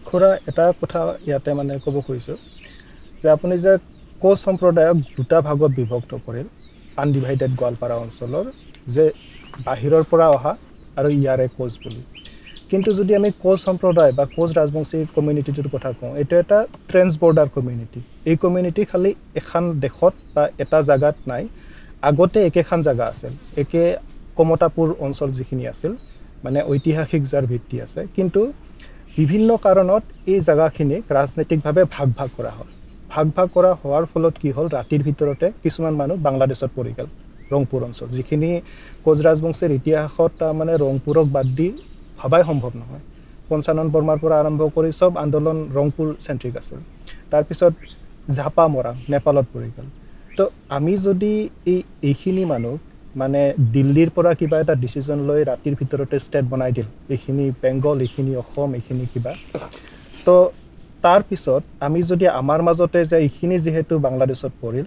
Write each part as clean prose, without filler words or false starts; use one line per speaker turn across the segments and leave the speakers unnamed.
খুৰা এটা কথা ইয়াতে মানে ক'ব খুজিছোঁ যে আপুনি যে কোচ সম্প্ৰদায়ক দুটা ভাগত বিভক্ত কৰিল আনডিভাইডেড গোৱালপাৰা অঞ্চলৰ যে বাহিৰৰ পৰা অহা আৰু ইয়াৰে কোচ বুলি কিন্তু যদি আমি কোচ সম্প্ৰদায় বা কোচ ৰাজবংশী কমিউনিটিটোৰ কথা কওঁ এইটো এটা ট্ৰেন্স বৰ্ডাৰ কমিউনিটি এই কমিউনিটি খালি এখন দেশত বা এটা জাগাত নাই আগতে একেখন জাগা আছিল একে কমতাপুৰ অঞ্চল যিখিনি আছিল মানে ঐতিহাসিক যাৰ ভিত্তি আছে কিন্তু বিভিন্ন কাৰণত এই জাগাখিনিক ৰাজনৈতিকভাৱে ভাগ কৰা হোৱাৰ ফলত কি হ'ল ৰাতিৰ ভিতৰতে কিছুমান মানুহ বাংলাদেশত পৰি গ'ল ৰংপুৰ অঞ্চল যিখিনি কোচ ৰাজবংশীৰ ইতিহাসত মানে ৰংপুৰক বাদ দি ভাবাই সম্ভৱ নহয় পঞ্চানন বৰ্মাৰ পৰা আৰম্ভ কৰি সব আন্দোলন ৰংপুৰ চেন্ট্ৰিক আছিল তাৰপিছত ঝাপা মৰা নেপালত পৰি গ'ল তো আমি যদি এইখিনি মানুহ মানে দিল্লীৰ পৰা কিবা এটা ডিসিশন লৈ ৰাতিৰ ভিতৰতে ষ্টেট বনাই দিল এইখিনি বেংগল এইখিনি অসম এইখিনি কিবা তো তাৰ পিছত আমি যদি আমাৰ মাজতে যে এইখিনি যেহেতু বাংলাদেশত পৰিল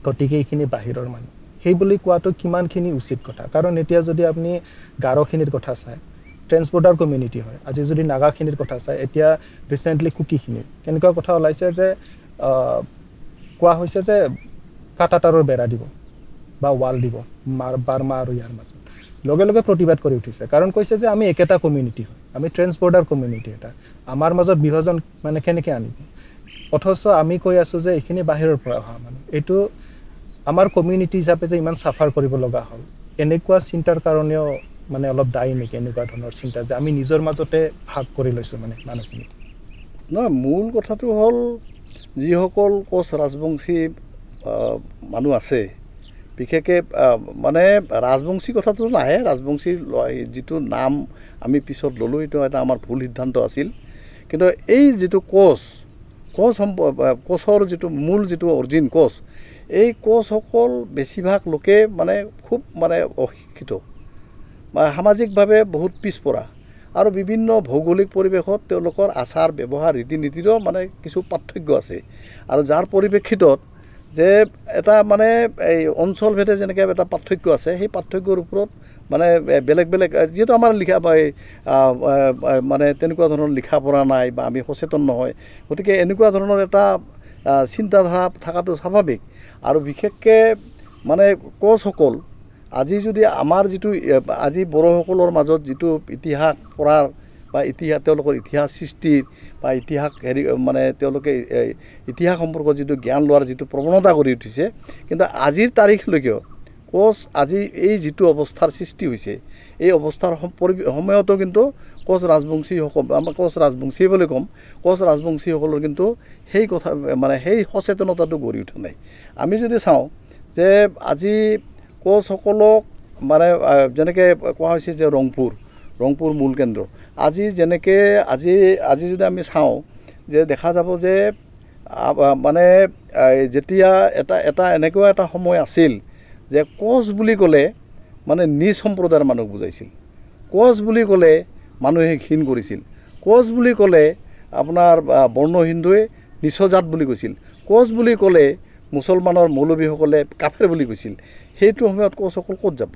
গতিকে এইখিনি বাহিৰৰ মানুহ সেই বুলি কোৱাটো কিমানখিনি উচিত কথা কাৰণ এতিয়া যদি আপুনি গাৰোখিনিৰ কথা চায় ট্ৰেন্সপোৰ্টাৰ কমিউনিটি হয় আজি যদি নাগাখিনিৰ কথা চায় এতিয়া ৰিসেন্টলি কুকিখিনি কেনেকুৱা কথা ওলাইছে যে কোৱা হৈছে যে কাটাতাৰৰ বেৰা দিব বা ওয়াল দিব বাৰ্মা আৰু ইয়াৰ মাজত লগে লগে প্ৰতিবাদ কৰি উঠিছে কাৰণ কৈছে যে আমি একেটা কমিউনিটি হয় আমি ট্ৰেন্সপোৰ্টাৰ কমিউনিটি এটা আমাৰ মাজত বিভাজন মানে কেনেকৈ আনিব অথচ আমি কৈ আছো যে এইখিনি বাহিৰৰ পৰা অহা মানুহ এইটো আমাৰ কমিউনিটি হিচাপে যে ইমান সাফাৰ কৰিব লগা হ'ল এনেকুৱা চিন্তাৰ কাৰণেও মানে অলপ দায়ী নেকি এনেকুৱা ধৰণৰ চিন্তা যে আমি নিজৰ মাজতে ভাগ কৰি লৈছো মানে মানুহখিনি
নহয় মূল কথাটো হ'ল যিসকল কোচ ৰাজবংশী মানুহ আছে বিশেষকৈ মানে ৰাজবংশী কথাটো নাহে ৰাজবংশী যিটো নাম আমি পিছত ল'লোঁ এইটো এটা আমাৰ ভুল সিদ্ধান্ত আছিল কিন্তু এই যিটো কোচৰ যিটো মূল যিটো অৰিজিন কোচ এই কোচসকল বেছিভাগ লোকে মানে খুব মানে অশিক্ষিত বা সামাজিকভাৱে বহুত পিছপৰা আৰু বিভিন্ন ভৌগোলিক পৰিৱেশত তেওঁলোকৰ আচাৰ ব্যৱহাৰ ৰীতি নীতিৰো মানে কিছু পাৰ্থক্য আছে আৰু যাৰ পৰিপ্ৰেক্ষিতত যে এটা মানে এই অঞ্চলভেদে যেনেকৈ এটা পাৰ্থক্য আছে সেই পাৰ্থক্যৰ ওপৰত মানে বেলেগ বেলেগ যিহেতু আমাৰ লিখা মানে তেনেকুৱা ধৰণৰ লিখা পঢ়া নাই বা আমি সচেতন নহয় গতিকে এনেকুৱা ধৰণৰ এটা চিন্তাধাৰা থকাটো স্বাভাৱিক আৰু বিশেষকৈ মানে কোচসকল আজি যদি আমাৰ যিটো আজি বড়োসকলৰ মাজত যিটো ইতিহাস পঢ়াৰ বা তেওঁলোকৰ ইতিহাস সৃষ্টিৰ বা ইতিহাস মানে তেওঁলোকে ইতিহাস সম্পৰ্কত যিটো জ্ঞান লোৱাৰ যিটো প্ৰৱণতা কৰি উঠিছে কিন্তু আজিৰ তাৰিখলৈকেও কোচ আজি এই যিটো অৱস্থাৰ সৃষ্টি হৈছে এই অৱস্থাৰ সময়তো কিন্তু কোচ ৰাজবংশীসকল আমাৰ কোচ ৰাজবংশী বুলি ক'ম কোচ ৰাজবংশীসকলৰ কিন্তু সেই কথা মানে সেই সচেতনতাটো গঢ়ি উঠা নাই আমি যদি চাওঁ যে আজি কোচসকলক মানে যেনেকৈ কোৱা হৈছে যে ৰংপুৰ মূল কেন্দ্ৰ আজি যেনেকৈ আজি যদি আমি চাওঁ যে দেখা যাব যে মানে যেতিয়া এটা এনেকুৱা এটা সময় আছিল যে কোচ বুলি ক'লে মানে নিজ সম্প্ৰদায়ৰ মানুহ বুজাইছিল কোচ বুলি ক'লে মানুহে ঘিণ কৰিছিল কোচ বুলি ক'লে আপোনাৰ বৰ্ণ হিন্দুৱে নিচজাত বুলি কৈছিল কোচ বুলি ক'লে মুছলমানৰ মৌলবীসকলে কাফেৰ বুলি কৈছিল সেইটো সময়ত কোচসকল ক'ত যাব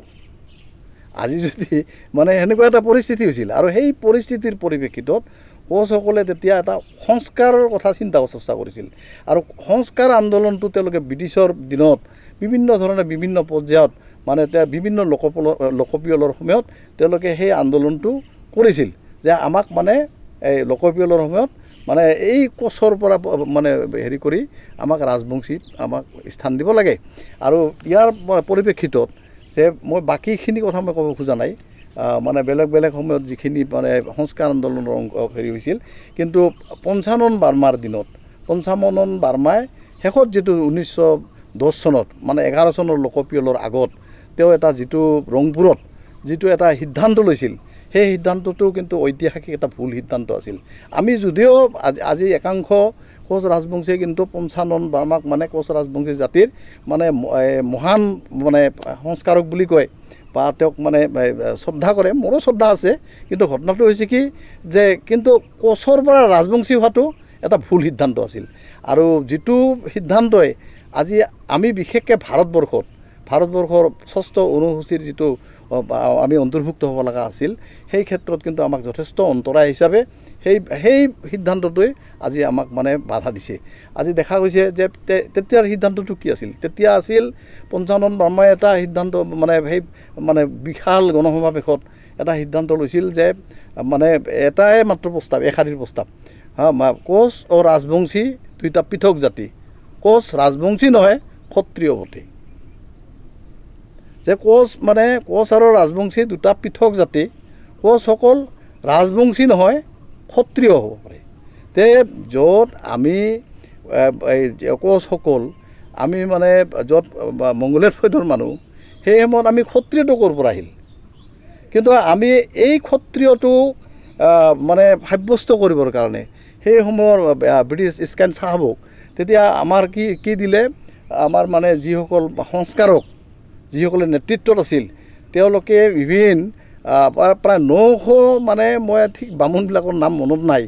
আজি যদি মানে এনেকুৱা এটা পৰিস্থিতি হৈছিল আৰু সেই পৰিস্থিতিৰ পৰিপ্ৰেক্ষিতত কোচসকলে তেতিয়া এটা সংস্কাৰৰ কথা চিন্তা চৰ্চা কৰিছিল আৰু সংস্কাৰ আন্দোলনটো তেওঁলোকে ব্ৰিটিছৰ দিনত বিভিন্ন ধৰণে বিভিন্ন পৰ্যায়ত মানে বিভিন্ন লোকপিয়লৰ সময়ত তেওঁলোকে সেই আন্দোলনটো কৰিছিল যে আমাক মানে এই লোকপিয়লৰ সময়ত মানে এই কোচৰ পৰা মানে হেৰি কৰি আমাক ৰাজবংশী আমাক স্থান দিব লাগে আৰু ইয়াৰ পৰিপ্ৰেক্ষিতত যে মই বাকীখিনি কথা মই ক'ব খোজা নাই মানে বেলেগ সময়ত যিখিনি মানে সংস্কাৰ আন্দোলনৰ হেৰি হৈছিল কিন্তু পঞ্চানন বাৰ্মাই শেষত যিটো 1910 চনত মানে 11 চনৰ লোকপিয়লৰ আগত তেওঁ এটা যিটো ৰংপুৰত যিটো এটা সিদ্ধান্ত লৈছিল সেই সিদ্ধান্তটো কিন্তু ঐতিহাসিক এটা ভুল সিদ্ধান্ত আছিল আমি যদিও আজি একাংশ কোচ ৰাজবংশী কিন্তু পঞ্চানন বাৰ্মাক মানে কোচ ৰাজবংশী জাতিৰ মানে মহান মানে সংস্কাৰক বুলি কয় বা তেওঁক মানে শ্ৰদ্ধা কৰে মোৰো শ্ৰদ্ধা আছে কিন্তু ঘটনাটো হৈছে কি যে কিন্তু কোচৰ পৰা ৰাজবংশী হোৱাটো এটা ভুল সিদ্ধান্ত আছিল আৰু যিটো সিদ্ধান্তই আজি আমি বিশেষকৈ ভাৰতবৰ্ষৰ 6ষ্ঠ অনুসূচীৰ যিটো আমি অন্তৰ্ভুক্ত হ'ব লগা আছিল সেই ক্ষেত্ৰত কিন্তু আমাক যথেষ্ট অন্তৰায় হিচাপে সেই সিদ্ধান্তটোৱে আজি আমাক মানে বাধা দিছে। আজি দেখা গৈছে যে তেতিয়াৰ সিদ্ধান্তটো কি আছিল? তেতিয়া আছিল 55 ব্ৰহ্মাই এটা সিদ্ধান্ত মানে সেই মানে বিশাল গণসমাৱেশত এটা সিদ্ধান্ত লৈছিল যে মানে এটাই মাত্ৰ প্ৰস্তাৱ, এশাৰীৰ প্ৰস্তাৱ, কোচ আৰু ৰাজবংশী দুইটা পৃথক জাতি, কোচ ৰাজবংশী নহয় ক্ষত্ৰিয় ভোটে, যে কোচ মানে কোচ আৰু ৰাজবংশী দুটা পৃথক জাতি, কোচসকল ৰাজবংশী নহয় ক্ষত্ৰিয় হ'ব পাৰে। তে য'ত আমি কোচসকল আমি মানে য'ত মংগোলীয় ফৈদৰ মানুহ, সেই সময়ত আমি ক্ষত্ৰিয়টো ক'ৰ পৰা আহিল? কিন্তু আমি এই ক্ষত্ৰিয়টো মানে সাব্যস্ত কৰিবৰ কাৰণে সেই সময়ৰ ব্ৰিটিছ ইষ্ট ইণ্ডিয়া চাহাবক তেতিয়া আমাৰ কি দিলে, আমাৰ মানে যিসকল সংস্কাৰক, যিসকলে নেতৃত্বত আছিল, তেওঁলোকে প্ৰায় 900 মানে মই ঠিক বামুণবিলাকৰ নাম মনত নাই,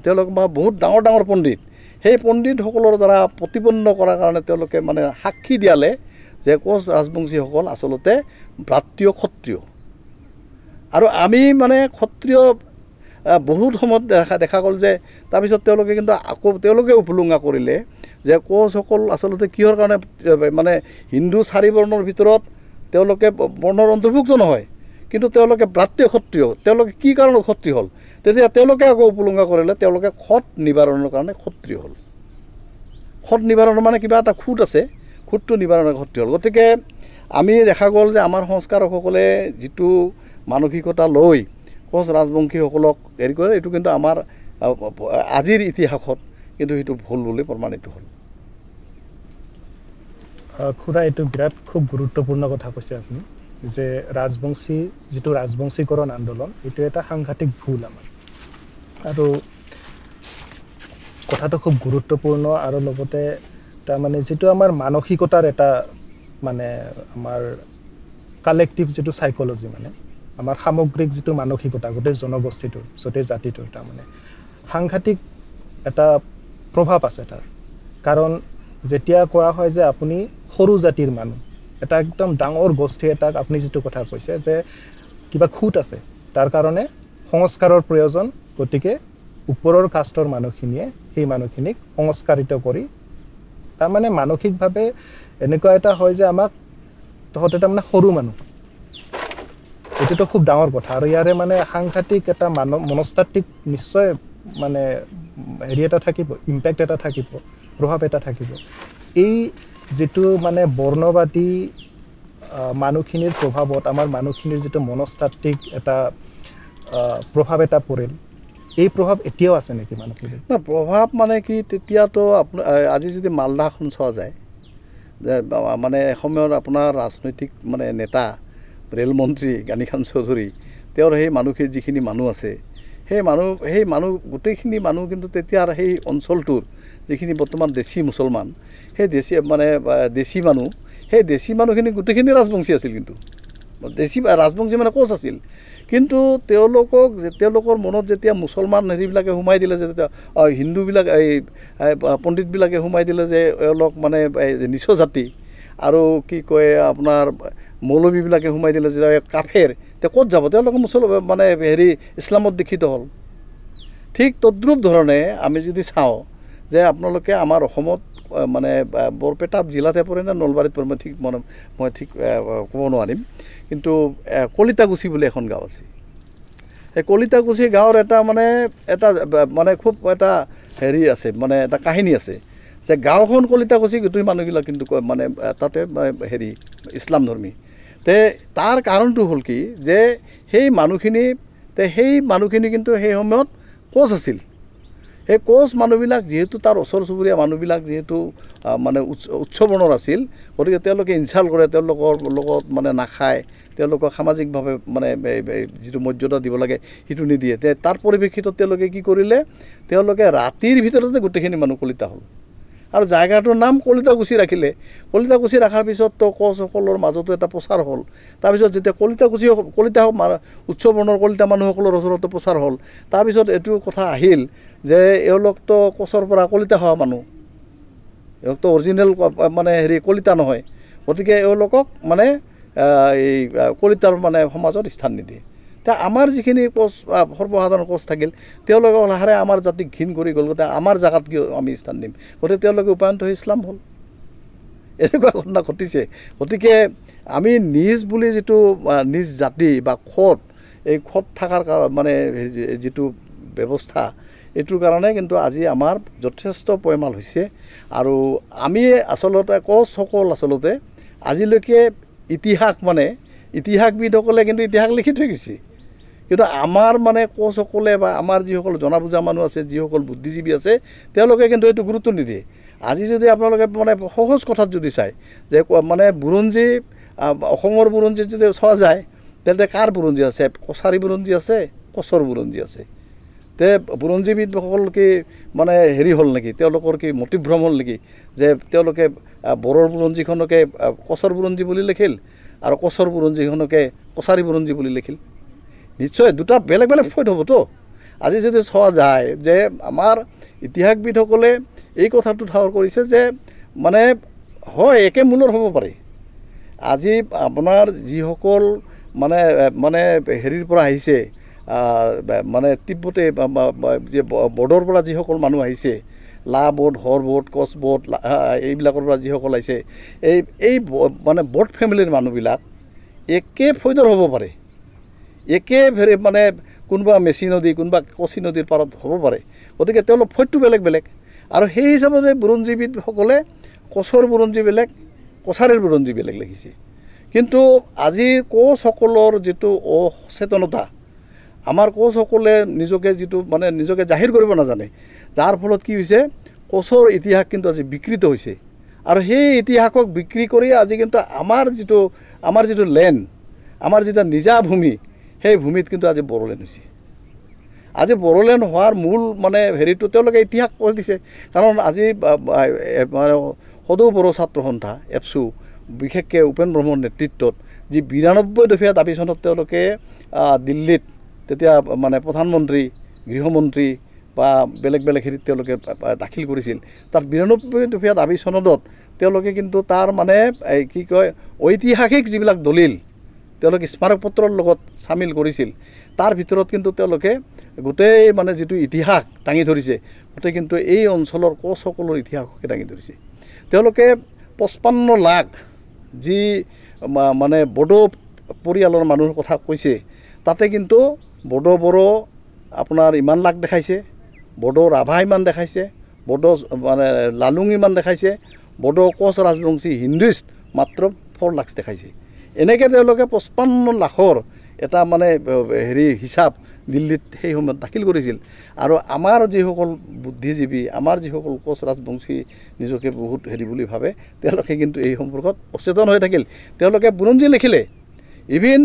তেওঁলোক বহুত ডাঙৰ ডাঙৰ পণ্ডিত, সেই পণ্ডিতসকলৰ দ্বাৰা প্ৰতিপন্ন কৰাৰ কাৰণে তেওঁলোকে মানে সাক্ষী দিয়ালে যে কোচ ৰাজবংশীসকল আচলতে ভাতৃয় ক্ষত্ৰিয়। আৰু আমি মানে ক্ষত্ৰিয় বহুত সময়ত দেখা গ'ল যে তাৰপিছত তেওঁলোকে কিন্তু আকৌ তেওঁলোকে উপলুঙা কৰিলে যে কোচসকল আচলতে কিহৰ কাৰণে মানে হিন্দু 4 বৰ্ণৰ ভিতৰত তেওঁলোকে বৰ্ণৰ অন্তৰ্ভুক্ত নহয়, কিন্তু তেওঁলোকে ভাতৃয় ক্ষত্ৰিয়, তেওঁলোকে কি কাৰণত ক্ষত্ৰিয় হ'ল? তেতিয়া তেওঁলোকে আকৌ উপলুঙা কৰিলে তেওঁলোকে খত নিবাৰণৰ কাৰণে ক্ষত্ৰিয় হ'ল। খত নিবাৰণৰ মানে কিবা এটা খুঁত আছে, খুঁতটো নিবাৰণৰ ক্ষত্ৰিয় হ'ল। গতিকে আমি দেখা গ'ল যে আমাৰ সংস্কাৰকসকলে যিটো মানসিকতা লৈ কোচ ৰাজবংশীসকলক হেৰি কৰে, এইটো কিন্তু আমাৰ আজিৰ ইতিহাসত কিন্তু সেইটো ভুল বুলি প্ৰমাণিত হ'ল।
খুৰা, এইটো বিৰাট খুব গুৰুত্বপূৰ্ণ কথা কৈছে আপুনি, যে ৰাজবংশী যিটো ৰাজবংশীকৰণ আন্দোলন, এইটো এটা সাংঘাতিক ভুল আমাৰ। আৰু কথাটো খুব গুৰুত্বপূৰ্ণ, আৰু লগতে তাৰমানে যিটো আমাৰ মানসিকতাৰ এটা মানে আমাৰ কালেক্টিভ যিটো চাইক'লজি, মানে আমাৰ সামগ্ৰিক যিটো মানসিকতা গোটেই জনগোষ্ঠীটোৰ, গোটেই জাতিটোৰ তাৰমানে সাংঘাতিক এটা প্ৰভাৱ আছে তাৰ। কাৰণ যেতিয়া কোৱা হয় যে আপুনি সৰু জাতিৰ মানুহ, এটা একদম ডাঙৰ গোষ্ঠী এটাক আপুনি যিটো কথা কৈছে যে কিবা খুঁত আছে, তাৰ কাৰণে সংস্কাৰৰ প্ৰয়োজন, গতিকে ওপৰৰ কাষ্টৰ মানুহখিনিয়ে সেই মানুহখিনিক সংস্কাৰিত কৰি তাৰমানে মানসিকভাৱে এনেকুৱা এটা হয় যে আমাক তহঁতে তাৰমানে সৰু মানুহ, এইটোতো খুব ডাঙৰ কথা। আৰু ইয়াৰে মানে সাংঘাতিক এটা মনস্তাত্ত্বিক নিশ্চয় মানে হেৰি এটা থাকিব, ইম্পেক্ট এটা থাকিব, প্ৰভাৱ এটা থাকিব। এই যিটো মানে বৰ্ণবাদী মানুহখিনিৰ প্ৰভাৱত আমাৰ মানুহখিনিৰ যিটো মনস্তাত্ত্বিক এটা প্ৰভাৱ এটা পৰিল, এই প্ৰভাৱ এতিয়াও আছে নেকি মানুহখিনিৰ?
না, প্ৰভাৱ মানে কি, তেতিয়াতো আজি যদি মালদাখন চোৱা যায়, মানে এসময়ৰ আপোনাৰ ৰাজনৈতিক মানে নেতা, ৰেলমন্ত্ৰী গানীখান চৌধুৰী, তেওঁৰ সেই মানুহখিনি যিখিনি মানুহ আছে, সেই মানুহ গোটেইখিনি মানুহ কিন্তু তেতিয়াৰ সেই অঞ্চলটোৰ যিখিনি বৰ্তমান দেশী মুছলমান, সেই দেশী মানুহ, সেই দেশী মানুহখিনি গোটেইখিনি ৰাজবংশী আছিল। কিন্তু দেশী ৰাজবংশী মানে কোচ আছিল, কিন্তু তেওঁলোকৰ মনত যেতিয়া মুছলমান হেৰিবিলাকে সোমাই দিলে, যে হিন্দুবিলাক এই পণ্ডিতবিলাকে সোমাই দিলে যে এওঁলোক মানে নিচ জাতি, আৰু কি কয় আপোনাৰ মৌলবীবিলাকে সোমাই দিলে যে কাফেৰ, তে ক'ত যাব? তেওঁলোকে মানে হেৰি ইছলামত দীক্ষিত হ'ল। ঠিক তদ্ৰূপ ধৰণে আমি যদি চাওঁ যে আপোনালোকে আমাৰ অসমত মানে বৰপেটা জিলাতে পৰে নে নলবাৰীত পৰে, মই ঠিক ক'ব নোৱাৰিম, কিন্তু কলিতাকুছি বুলি এখন গাঁও আছে। সেই কলিতাকুছি গাঁৱৰ এটা মানে খুব এটা হেৰি আছে, মানে এটা কাহিনী আছে যে গাঁওখন কলিতাকুছি, গোটেই মানুহবিলাক কিন্তু মানে তাতে হেৰি ইছলাম ধৰ্মী। তাৰ কাৰণটো হ'ল কি, যে সেই মানুহখিনি কিন্তু সেই সময়ত কোচ আছিল। সেই কোচ মানুহবিলাক যিহেতু তাৰ ওচৰ চুবুৰীয়া মানুহবিলাক যিহেতু মানে উচ্চ বৰ্ণৰ আছিল, গতিকে তেওঁলোকে ইনচাল্ট কৰে, তেওঁলোকৰ লগত মানে নাখায়, তেওঁলোকক সামাজিকভাৱে মানে যিটো মৰ্যাদা দিব লাগে সেইটো নিদিয়ে। তাৰ পৰিপ্ৰেক্ষিতত তেওঁলোকে কি কৰিলে, তেওঁলোকে ৰাতিৰ ভিতৰতে গোটেইখিনি মানুহ কলিতা হ'ল, আৰু জায়গাটোৰ নাম কলিতাকুছি ৰাখিলে। কলিতাকুছি ৰখাৰ পিছততো কোচসকলৰ মাজতো এটা প্ৰচাৰ হ'ল। তাৰপিছত যেতিয়া কলিতা উচ্চ বৰ্ণৰ কলিতা মানুহসকলৰ ওচৰতো প্ৰচাৰ হ'ল, তাৰপিছত এইটো কথা আহিল যে এওঁলোকতো কোচৰ পৰা কলিতা হোৱা মানুহ, এওঁলোকতো অৰিজিনেল মানে হেৰি কলিতা নহয়, গতিকে এওঁলোকক মানে এই কলিতাৰ মানে সমাজত স্থান নিদিয়ে। তা আমাৰ যিখিনি কোচ সৰ্বসাধাৰণ কোচ থাকিল তেওঁলোকে লাহে আমাৰ জাতিক ঘিণ কৰি গ'ল গতিকে আমাৰ জাগাত কিয় আমি স্থান দিম গতিকে তেওঁলোকে উপায়ন্ত হৈ ইছলাম হ'ল এনেকুৱা ঘটনা ঘটিছে গতিকে আমি নিজ বুলি যিটো নিজ জাতি বা খত এই খত থকাৰ মানে যিটো ব্যৱস্থা এইটোৰ কাৰণে কিন্তু আজি আমাৰ যথেষ্ট পয়মাল হৈছে আৰু আমি আচলতে কোচসকল আচলতে আজিলৈকে ইতিহাস মানে ইতিহাসবিদসকলে কিন্তু ইতিহাস লিখি থৈ গৈছে কিন্তু আমাৰ মানে কোচসকলে বা আমাৰ যিসকল জনা বুজা মানুহ আছে যিসকল বুদ্ধিজীৱী আছে তেওঁলোকে কিন্তু এইটো গুৰুত্ব নিদিয়ে আজি যদি আপোনালোকে মানে সহজ কথাত যদি চায় যে মানে বুৰঞ্জী অসমৰ বুৰঞ্জী যদি চোৱা যায় তেন্তে কাৰ বুৰঞ্জী আছে কছাৰী বুৰঞ্জী আছে কোচৰ বুৰঞ্জী আছে তে বুৰঞ্জীবিদসকল কি মানে হেৰি হ'ল নেকি তেওঁলোকৰ কি মতিভ্ৰম হ'ল নেকি যে তেওঁলোকে বড়োৰ বুৰঞ্জীখনকে কোচৰ বুৰঞ্জী বুলি লিখিল আৰু কোচৰ বুৰঞ্জীখনকে কছাৰী বুৰঞ্জী বুলি লিখিল নিশ্চয় দুটা বেলেগ বেলেগ ফৈদ হ'বতো আজি যদি চোৱা যায় যে আমাৰ ইতিহাসবিদসকলে এই কথাটো ঠাৱৰ কৰিছে যে মানে হয় একে মূলৰ হ'ব পাৰে আজি আপোনাৰ যিসকল মানে মানে হেৰিৰ পৰা আহিছে মানে তিব্বতে যে বৰ্ডৰ পৰা যিসকল মানুহ আহিছে লা board Har board Koch board এইবিলাকৰ পৰা যিসকল আহিছে এই মানে বৰ্ড ফেমিলিৰ মানুহবিলাক একে ফৈদৰ হ'ব পাৰে একে মানে কোনোবা মেচি নদী কোনোবা কচি নদীৰ পাৰত হ'ব পাৰে গতিকে তেওঁলোক ফৈদটো বেলেগ বেলেগ আৰু সেই হিচাপতে বুৰঞ্জীবিদসকলে কোচৰ বুৰঞ্জী বেলেগ কছাৰীৰ বুৰঞ্জী বেলেগ লিখিছে কিন্তু আজিৰ কোচসকলৰ যিটো অসচেতনতা আমাৰ কোচসকলে নিজকে যিটো মানে নিজকে জাহিৰ কৰিব নাজানে যাৰ ফলত কি হৈছে কোচৰ ইতিহাস কিন্তু আজি বিকৃত হৈছে আৰু সেই ইতিহাসক বিক্ৰী কৰি আজি কিন্তু আমাৰ যিটো লেণ্ড আমাৰ যিটো নিজা ভূমি সেই ভূমিত কিন্তু আজি বড়োলেণ্ড হৈছে আজি বড়োলেণ্ড হোৱাৰ মূল মানে হেৰিটো তেওঁলোকে ইতিহাস কৰি দিছে কাৰণ আজি সদৌ বড়ো ছাত্ৰ সন্থা এপছু বিশেষকৈ উপেন ব্ৰহ্মৰ নেতৃত্বত যি 92 দফীয়া দাবী চনত তেওঁলোকে দিল্লীত তেতিয়া মানে প্ৰধানমন্ত্ৰী গৃহমন্ত্ৰী বা বেলেগ বেলেগ হেৰিত তেওঁলোকে দাখিল কৰিছিল তাত 92 দফীয়া দাবী চনদত তেওঁলোকে কিন্তু তাৰ মানে কি কয় ঐতিহাসিক যিবিলাক দলিল তেওঁলোকে স্মাৰক পত্ৰৰ লগত চামিল কৰিছিল তাৰ ভিতৰত কিন্তু তেওঁলোকে গোটেই মানে যিটো ইতিহাস দাঙি ধৰিছে গোটেই কিন্তু এই অঞ্চলৰ কোচসকলৰ ইতিহাসকে দাঙি ধৰিছে তেওঁলোকে 55 লাখ যি মানে বড়ো পৰিয়ালৰ মানুহৰ কথা কৈছে তাতে কিন্তু বড়ো আপোনাৰ ইমান লাখ দেখাইছে বড়ো ৰাভা ইমান দেখাইছে বড়ো মানে লালুং ইমান দেখাইছে বড়ো কোচ ৰাজবংশী হিন্দুইষ্ট মাত্ৰ 4 লাখ দেখাইছে এনেকৈ তেওঁলোকে 55 লাখৰ এটা মানে হেৰি হিচাপ দিল্লীত সেই সময়ত দাখিল কৰিছিল আৰু আমাৰ যিসকল বুদ্ধিজীৱী আমাৰ যিসকল কোচ ৰাজবংশী নিজকে বহুত হেৰি বুলি ভাবে তেওঁলোকে কিন্তু এই সম্পৰ্কত অচেতন হৈ থাকিল তেওঁলোকে বুৰঞ্জী লিখিলে ইভিন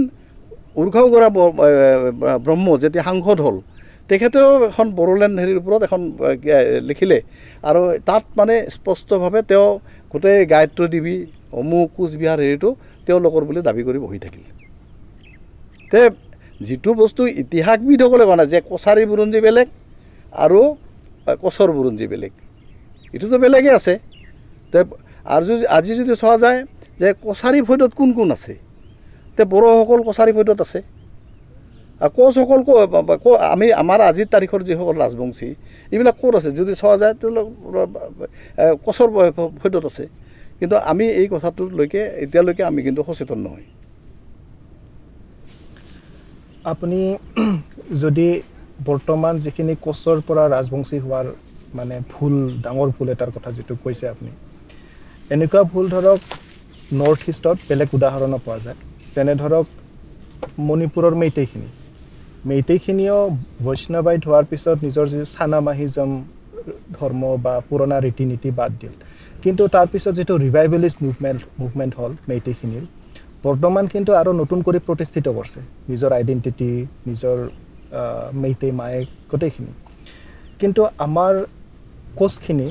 উৰ্খাওগৰা ব্ৰহ্ম যেতিয়া সাংসদ হ'ল তেখেতেও এখন বড়োলেণ্ড হেৰিৰ ওপৰত এখন লিখিলে আৰু তাত মানে স্পষ্টভাৱে তেওঁ গোটেই গায়ত্ৰী দেৱী অমুক কোচবিহাৰ হেৰিটো তেওঁলোকৰ বুলি দাবী কৰি বহি থাকিল তে যিটো বস্তু ইতিহাসবিদসকলে কোৱা নাই যে কছাৰী বুৰঞ্জী বেলেগ আৰু কোচৰ বুৰঞ্জী বেলেগ এইটোতো বেলেগেই আছে তে আৰু আজি যদি চোৱা যায় যে কছাৰী ফৈদত কোন কোন আছে তে বড়োসকল কছাৰী ফৈদত আছে কোচসকল আমি আমাৰ আজিৰ তাৰিখৰ যিসকল ৰাজবংশী এইবিলাক ক'ত আছে যদি চোৱা যায় তেওঁলোক কোচৰ ফৈদত আছে কিন্তু আমি এই কথাটোলৈকে এতিয়ালৈকে আমি কিন্তু সচেতন নহয়
আপুনি যদি বৰ্তমান যিখিনি কোচৰ পৰা ৰাজবংশী হোৱাৰ মানে ভুল ডাঙৰ ভুল এটাৰ কথা যিটো কৈছে আপুনি এনেকুৱা ভুল ধৰক নৰ্থ ইষ্টত বেলেগ উদাহৰণো পোৱা যায় যেনে ধৰক মণিপুৰৰ মেইটেইখিনিও বৈষ্ণৱাইট হোৱাৰ পিছত নিজৰ যি চানামাহিজম ধৰ্ম বা পুৰণা ৰীতি নীতি বাদ দিল কিন্তু তাৰপিছত যিটো ৰিভাইভেলিষ্ট মুভমেণ্ট হ'ল মেইটেইখিনিৰ বৰ্তমান কিন্তু আৰু নতুন কৰি প্ৰতিষ্ঠিত কৰিছে নিজৰ আইডেণ্টিটি নিজৰ মেইটেই মায়েক গোটেইখিনি কিন্তু আমাৰ কোচখিনি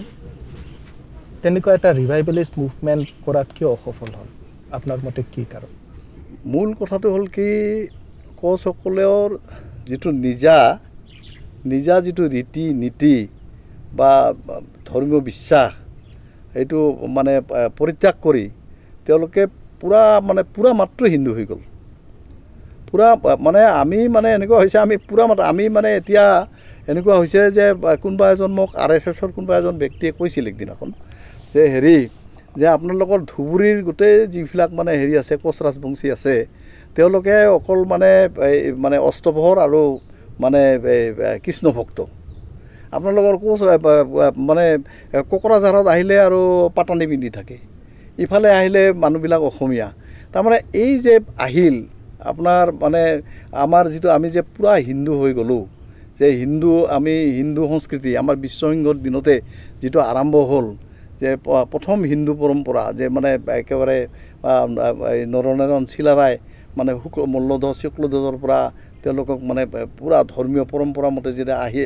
তেনেকুৱা এটা ৰিভাইভেলিষ্ট মুভমেণ্ট কৰাত কিয় অসফল হ'ল আপোনাৰ মতে কি কাৰণ
মূল কথাটো হ'ল কি কোচসকলৰ যিটো নিজা যিটো ৰীতি নীতি বা ধৰ্মীয় বিশ্বাস এইটো মানে পৰিত্যাগ কৰি তেওঁলোকে পুৰা মাত্ৰ হিন্দু হৈ গ'ল পূৰা মানে আমি মানে এনেকুৱা হৈছে আমি পূৰা আমি মানে এতিয়া এনেকুৱা হৈছে যে কোনোবা এজন মোক RSSৰ কোনোবা এজন ব্যক্তিয়ে কৈছিল একদিনাখন যে হেৰি যে আপোনালোকৰ ধুবুৰীৰ গোটেই যিবিলাক মানে হেৰি আছে কোচ ৰাজবংশী আছে তেওঁলোকে অকল মানে অস্তপহৰ আৰু মানে কৃষ্ণ ভক্ত আপোনালোকৰ কোচ মানে কোকৰাঝাৰত আহিলে আৰু পাতানি পিন্ধি থাকে ইফালে আহিলে মানুহবিলাক অসমীয়া তাৰমানে এই যে আহিল আপোনাৰ মানে আমাৰ যিটো আমি যে পূৰা হিন্দু হৈ গ'লোঁ যে আমি হিন্দু সংস্কৃতি আমাৰ বিশ্বসিংহৰ দিনতে যিটো আৰম্ভ হ'ল যে প্ৰথম হিন্দু পৰম্পৰা যে মানে একেবাৰে নৰনাৰায়ণ চিলাৰাই মানে মল্লধ্বজ শুক্লধ্বজৰ পৰা তেওঁলোকক মানে পূৰা ধৰ্মীয় পৰম্পৰা মতে যেতিয়া আহি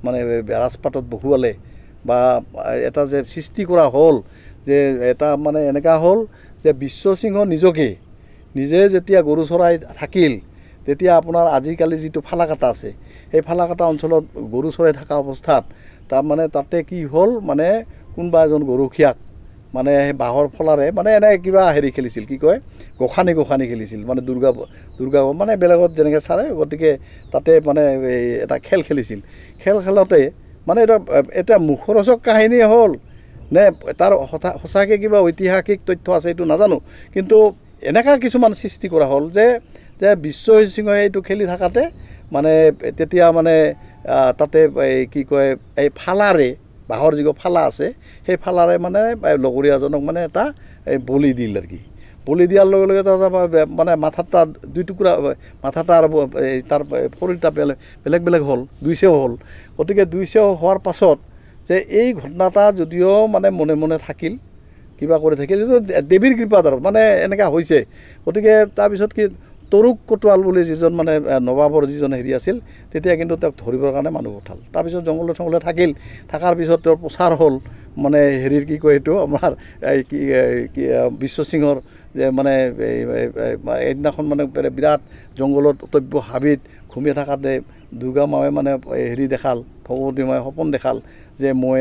মানে ৰাজপাটত বহুৱালে বা এটা যে সৃষ্টি কৰা হ'ল যে এটা মানে এনেকুৱা হ'ল যে বিশ্বসিংহ নিজে যেতিয়া গৰু চৰাই থাকিল তেতিয়া আপোনাৰ আজিকালি যিটো ফালাকাটা আছে সেই ফালাকাটা অঞ্চলত গৰু চৰাই থকা অৱস্থাত তাৰমানে তাতে কি হ'ল মানে কোনোবা এজন গৰখীয়াক মানে সেই বাঁহৰ ফলাৰে মানে এনে কিবা হেৰি খেলিছিল কি কয় গোসানী খেলিছিল মানে দুৰ্গা মানে বেলেগত যেনেকৈ চালে গতিকে তাতে মানে এটা খেল খেলিছিল খেলতে মানে এটা মুখৰচক কাহিনী হ'ল নে তাৰ সঁচাকৈ কিবা ঐতিহাসিক তথ্য আছে এইটো নাজানো কিন্তু এনেকুৱা কিছুমান সৃষ্টি কৰা হ'ল যে বিশ্বসিংহই এইটো খেলি থাকাতে মানে তেতিয়া মানে তাতে কি কয় এই ফালাৰে বাঁহৰ যিটো ফালা আছে সেই ফালাৰে মানে লগৰীয়াজনক মানে এটা বলি দিল আৰু কি বলি দিয়াৰ লগে লগে মানে মাথাটা দুই টুকুৰা মাথাটা আৰু তাৰ শৰীৰটা বেলেগ হ'ল দুইচেও হ'ল গতিকে দুইচেও হোৱাৰ পাছত যে এই ঘটনাটা যদিও মানে মনে থাকিল কিবা কৰি থাকিল যদিও দেৱীৰ কৃপাত আৰু মানে এনেকুৱা হৈছে গতিকে তাৰপিছত কি তৰুক কটোৱাল বুলি যিজন মানে নৱাবৰ যিজন হেৰি আছিল তেতিয়া কিন্তু তেওঁক ধৰিবৰ কাৰণে মানুহ পঠাল তাৰপিছত জংঘলে থাকিল থকাৰ পিছত তেওঁৰ প্ৰচাৰ হ'ল মানে হেৰিৰ কি কয় এইটো আমাৰ কি বিশ্বসিংহৰ যে মানে এইদিনাখন মানে বিৰাট জংঘলত অতব্য হাবিত ঘুমিয়ে থকাতে দুৰ্গা মাৱে মানে হেৰি দেখাল ভগৱতী মাৱে সপোন দেখাল যে মই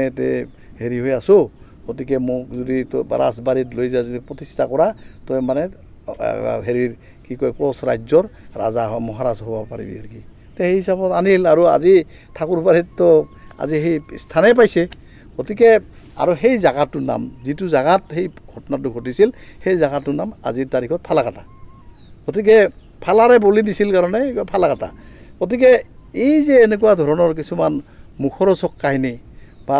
হেৰি হৈ আছোঁ গতিকে মোক যদি ৰাজবাৰীত লৈ যায় যদি প্ৰতিষ্ঠা কৰা তই মানে হেৰিৰ কি কয় কোচ ৰাজ্যৰ ৰাজা মহাৰাজ হ'ব পাৰিবি আৰু কি সেই হিচাপত আনিল আৰু আজি ঠাকুৰবাৰীততো আজি সেই স্থানেই পাইছে গতিকে আৰু সেই জাগাটোৰ নাম যিটো জাগাত সেই ঘটনাটো ঘটিছিল সেই জাগাটোৰ নাম আজিৰ তাৰিখত ফালাকাটা গতিকে ফালাৰে বলি দিছিল কাৰণে ফালাকাটা গতিকে এই যে এনেকুৱা ধৰণৰ কিছুমান মুখৰোচক কাহিনী বা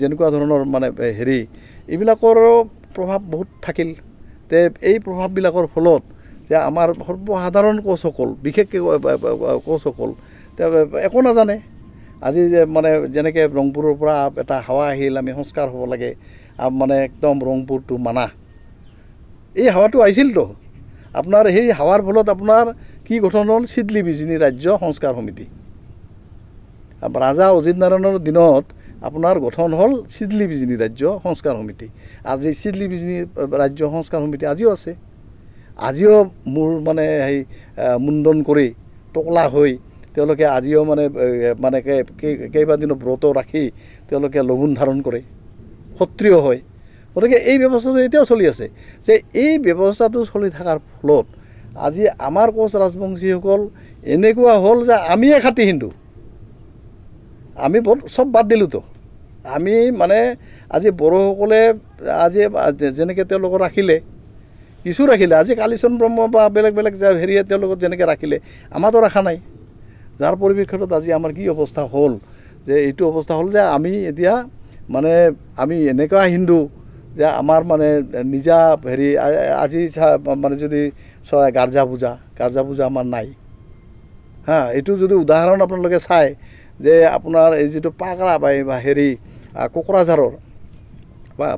যেনেকুৱা ধৰণৰ মানে হেৰি এইবিলাকৰো প্ৰভাৱ বহুত থাকিল তে এই প্ৰভাৱবিলাকৰ ফলত যে আমাৰ সৰ্বসাধাৰণ কোচসকল বিশেষকৈ কোচসকল একো নাজানে আজি যে মানে যেনেকৈ ৰংপুৰৰ পৰা এটা হাৱা আহিল আমি সংস্কাৰ হ'ব লাগে মানে একদম ৰংপুৰটো মানা এই হাৱাটো আহিছিলতো আপোনাৰ সেই হাৱাৰ ফলত আপোনাৰ কি গঠন হ'ল চিডলি বিজনী ৰাজ্য সংস্কাৰ সমিতি ৰাজা অজিত নাৰায়ণৰ দিনত আপোনাৰ গঠন হ'ল চিডলি বিজনী ৰাজ্য সংস্কাৰ সমিতি আজি চিডলি বিজনী ৰাজ্য সংস্কাৰ সমিতি আজিও আছে আজিও মোৰ মানে সেই মুণ্ডন কৰি টকলা হৈ তেওঁলোকে আজিও মানে কেইবাদিনো ব্ৰত ৰাখি তেওঁলোকে লঘোণ ধাৰণ কৰে ক্ষত্ৰিয় হয় গতিকে এই ব্যৱস্থাটো এতিয়াও চলি আছে যে এই ব্যৱস্থাটো চলি থকাৰ ফলত আজি আমাৰ কোচ ৰাজবংশীসকল এনেকুৱা হ'ল যে আমিয়ে খাটি হিন্দু আমি চব বাদ দিলোঁতো আমি মানে আজি বড়োসকলে আজি যেনেকৈ তেওঁলোকক ৰাখিলে কিছু ৰাখিলে আজি কালীচৰণ ব্ৰহ্ম বা বেলেগ হেৰিয়ে তেওঁলোকক যেনেকৈ ৰাখিলে আমাৰতো ৰখা নাই যাৰ পৰিপ্ৰেক্ষিতত আজি আমাৰ কি অৱস্থা হ'ল যে এইটো অৱস্থা হ'ল যে আমি এতিয়া মানে আমি এনেকুৱা হিন্দু যে আমাৰ মানে নিজা হেৰি আজি মানে যদি গাৰ্জা পূজা আমাৰ নাই এইটো যদি উদাহৰণ আপোনালোকে চায় যে আপোনাৰ এই যিটো পাগলা বা হেৰি কোকৰাঝাৰৰ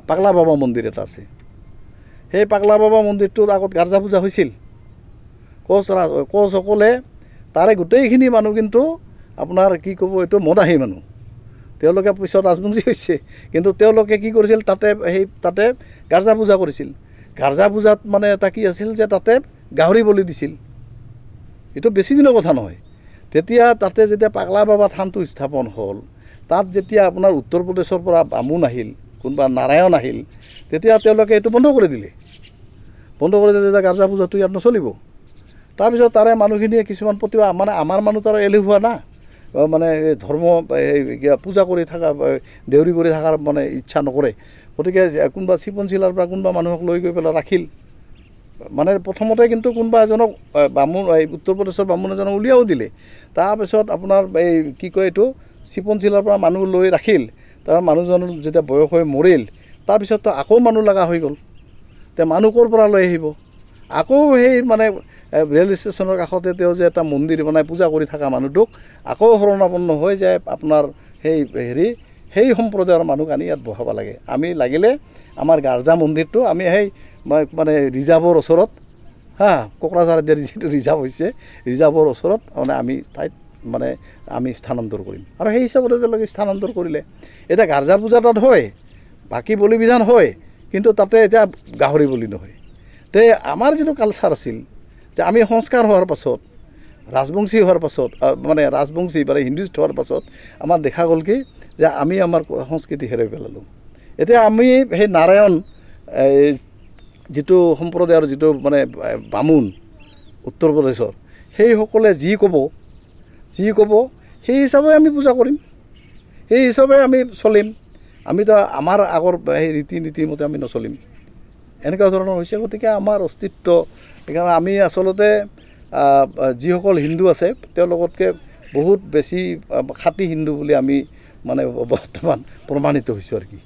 পাগলা বাবা মন্দিৰ এটা আছে সেই পাগলা বাবা মন্দিৰটোত আগত গাৰ্জা পূজা হৈছিল কোচসকলে তাৰে গোটেইখিনি মানুহ কিন্তু আপোনাৰ কি ক'ব এইটো মদাহী মানুহ তেওঁলোকে পিছত ৰাজবংশী হৈছে কিন্তু তেওঁলোকে কি কৰিছিল তাতে গাৰ্জা পূজা কৰিছিল গাৰ্জা পূজাত মানে এটা কি আছিল যে তাতে গাহৰি বলি দিছিল এইটো বেছি দিনৰ কথা নহয় তেতিয়া তাতে যেতিয়া পাগলা বাবা থানটো স্থাপন হ'ল তাত যেতিয়া আপোনাৰ উত্তৰ প্ৰদেশৰ পৰা বামুণ আহিল কোনোবা নাৰায়ণ আহিল তেতিয়া তেওঁলোকে এইটো বন্ধ কৰি দিলে যে গাৰ্জা পূজাটো ইয়াত নচলিব তাৰপিছত তাৰে মানুহখিনিয়ে কিছুমান প্ৰতিভা মানে আমাৰ মানুহ তাৰ এলেহুৱা না মানে ধৰ্ম পূজা কৰি থকা দেউৰী কৰি থকাৰ মানে ইচ্ছা নকৰে গতিকে কোনোবা চিপন চিলাৰ পৰা কোনোবা মানুহক লৈ গৈ পেলাই ৰাখিল মানে প্ৰথমতে কিন্তু কোনোবা এজনক বামুণ উত্তৰ প্ৰদেশৰ বামুণ এজনক উলিয়াও দিলে তাৰপিছত আপোনাৰ এই কি কয় এইটো চিপন চিলাৰ পৰা মানুহ লৈ ৰাখিল তাৰ মানুহজন যেতিয়া বয়স হৈ মৰিল তাৰপিছততো আকৌ মানুহ লগা হৈ গ'ল তে মানুহ ক'ৰ পৰা লৈ আহিব আকৌ সেই মানে ৰেল ষ্টেচনৰ কাষতে তেওঁ যে এটা মন্দিৰ বনাই পূজা কৰি থকা মানুহটোক আকৌ শৰণাপন্ন হৈ যায় আপোনাৰ সেই সম্প্ৰদায়ৰ মানুহক আনি ইয়াত বহাব লাগে আমি লাগিলে আমাৰ গাৰ্জা মন্দিৰটো আমি সেই মানে ৰিজাৰ্ভৰ ওচৰত কোকৰাঝাৰত যিটো ৰিজাৰ্ভ হৈছে ৰিজাৰ্ভৰ ওচৰত মানে আমি ঠাইত মানে আমি স্থানান্তৰ কৰিম আৰু সেই হিচাপতে তেওঁলোকে স্থানান্তৰ কৰিলে এতিয়া গাৰ্জা পূজা তাত হয় বাকী বলি বিধান হয় কিন্তু তাতে এতিয়া গাহৰি বলি নহয় তে আমাৰ যিটো কালচাৰ আছিল যে আমি সংস্কাৰ হোৱাৰ পাছত ৰাজবংশী হোৱাৰ পাছত মানে ৰাজবংশী মানে হিন্দুইষ্ট হোৱাৰ পাছত আমাৰ দেখা গ'ল কি যে আমি আমাৰ সংস্কৃতি হেৰাই পেলালোঁ এতিয়া আমি সেই নাৰায়ণ যিটো সম্প্ৰদায়ৰ যিটো মানে বামুণ উত্তৰ প্ৰদেশৰ সেইসকলে যি ক'ব সেই হিচাপে আমি পূজা কৰিম সেই হিচাপে আমি চলিম আমিতো আমাৰ আগৰ সেই ৰীতি নীতিমতে আমি নচলিম এনেকুৱা ধৰণৰ হৈছে গতিকে আমাৰ অস্তিত্ব সেইকাৰণে আমি আচলতে যিসকল হিন্দু আছে তেওঁলোকতকৈ বহুত বেছি খাঁটি হিন্দু বুলি আমি মানে বৰ্তমান প্ৰমাণিত হৈছোঁ আৰু কি